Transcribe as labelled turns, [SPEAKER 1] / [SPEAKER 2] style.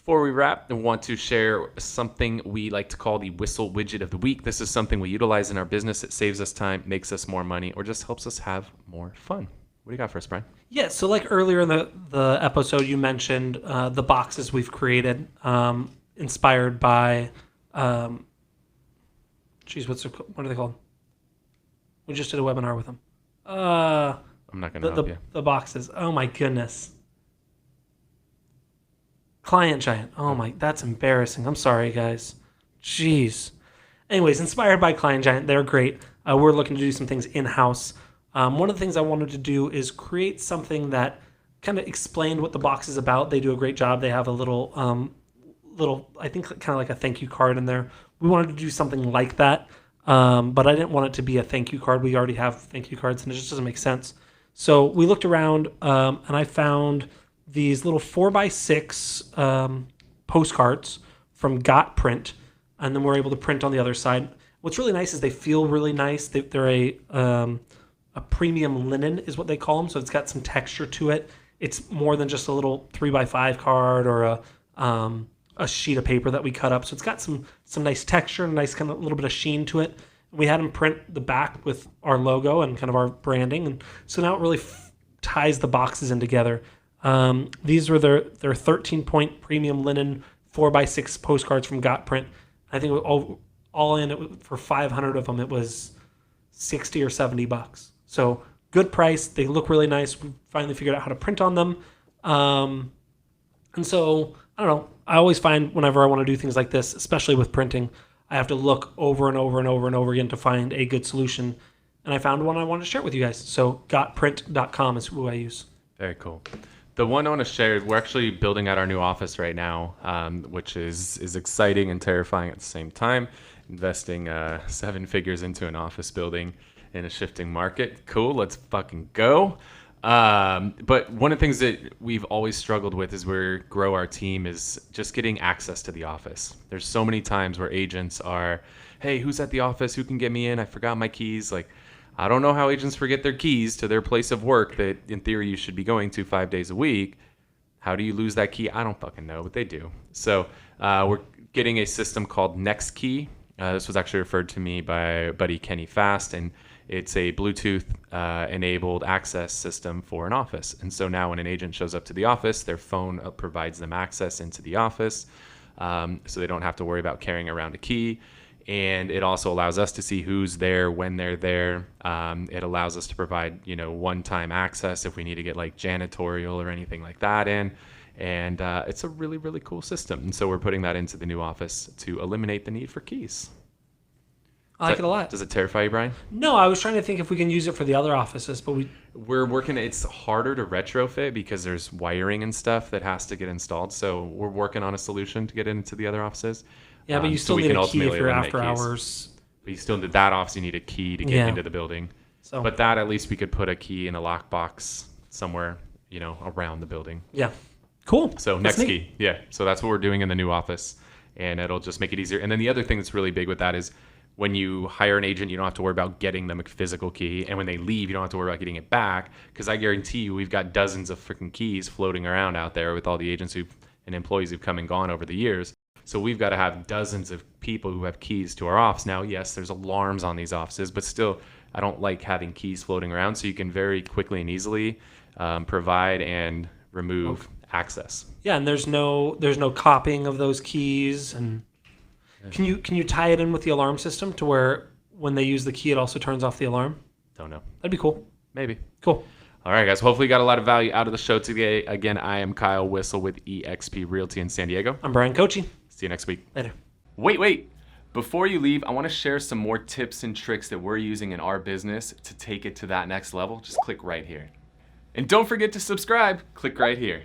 [SPEAKER 1] Before we wrap, I want to share something we like to call the Whissel Widget of the Week. This is something we utilize in our business. It saves us time, makes us more money, or just helps us have more fun. What do you got for us, Brian?
[SPEAKER 2] Yeah, so like earlier in the episode, you mentioned the boxes we've created, inspired by, what are they called? We just did a webinar with them.
[SPEAKER 1] I'm not going to help you.
[SPEAKER 2] The boxes. Oh my goodness. Client Giant. Oh my, that's embarrassing. I'm sorry, guys. Jeez. Anyways, inspired by Client Giant. They're great. We're looking to do some things in-house. One of the things I wanted to do is create something that kind of explained what the box is about. They do a great job. They have a little, I think kind of like a thank you card in there. We wanted to do something like that, but I didn't want it to be a thank you card. We already have thank you cards, and it just doesn't make sense. So we looked around, and I found these little 4x6 postcards from Got Print, and then we're able to print on the other side. What's really nice is they feel really nice. They're a premium linen is what they call them, so it's got some texture to it. It's more than just a little 3x5 card or a sheet of paper that we cut up. So it's got some nice texture and nice kind of little bit of sheen to it. We had them print the back with our logo and kind of our branding, and so now it really ties the boxes in together. These were their 13-point premium linen 4x6 postcards from Got Print. I think all in for 500 of them, it was $60 or $70. So good price. They look really nice. We finally figured out how to print on them. And so, I don't know. I always find whenever I want to do things like this, especially with printing, I have to look over and over and over and over again to find a good solution. And I found one I wanted to share with you guys. So gotprint.com is who I use.
[SPEAKER 1] Very cool. The one I want to share, we're actually building out our new office right now, which is exciting and terrifying at the same time. Investing 7 figures into an office building in a shifting market. Cool, let's fucking go. But one of the things that we've always struggled with as we grow our team is just getting access to the office. There's so many times where agents are, hey, who's at the office? Who can get me in? I forgot my keys. Like, I don't know how agents forget their keys to their place of work that in theory you should be going to 5 days a week. How do you lose that key? I don't fucking know, but they do. So we're getting a system called NextKey. This was actually referred to me by buddy Kenny Fast, and it's a Bluetooth enabled access system for an office. And so now when an agent shows up to the office, their phone provides them access into the office, so they don't have to worry about carrying around a key. And it also allows us to see who's there when they're there. It allows us to provide, one-time access if we need to get like janitorial or anything like that in. And it's a really, really cool system. And so we're putting that into the new office to eliminate the need for keys.
[SPEAKER 2] I like it a lot.
[SPEAKER 1] Does it terrify you, Brian?
[SPEAKER 2] No, I was trying to think if we can use it for the other offices, but
[SPEAKER 1] we're working. It's harder to retrofit because there's wiring and stuff that has to get installed. So we're working on a solution to get into the other offices.
[SPEAKER 2] Yeah, but you still need a key if you're after hours.
[SPEAKER 1] But you still need that office. You need a key to get into the building. So, but that at least we could put a key in a lockbox somewhere, around the building.
[SPEAKER 2] Yeah, cool.
[SPEAKER 1] So NextKey, yeah. So that's what we're doing in the new office, and it'll just make it easier. And then the other thing that's really big with that is when you hire an agent, you don't have to worry about getting them a physical key, and when they leave, you don't have to worry about getting it back. Because I guarantee you, we've got dozens of freaking keys floating around out there with all the agents and employees who've come and gone over the years. So we've got to have dozens of people who have keys to our office. Now, yes, there's alarms on these offices, but still, I don't like having keys floating around. So you can very quickly and easily provide and remove access.
[SPEAKER 2] Yeah, and there's no copying of those keys. And can you tie it in with the alarm system to where when they use the key, it also turns off the alarm?
[SPEAKER 1] Don't know.
[SPEAKER 2] That'd be cool.
[SPEAKER 1] Maybe.
[SPEAKER 2] Cool.
[SPEAKER 1] All right, guys. Hopefully you got a lot of value out of the show today. Again, I am Kyle Whissel with eXp Realty in San Diego.
[SPEAKER 2] I'm Bryan Kochi.
[SPEAKER 1] See you next week.
[SPEAKER 2] Later.
[SPEAKER 1] Wait. Before you leave, I want to share some more tips and tricks that we're using in our business to take it to that next level. Just click right here. And don't forget to subscribe. Click right here.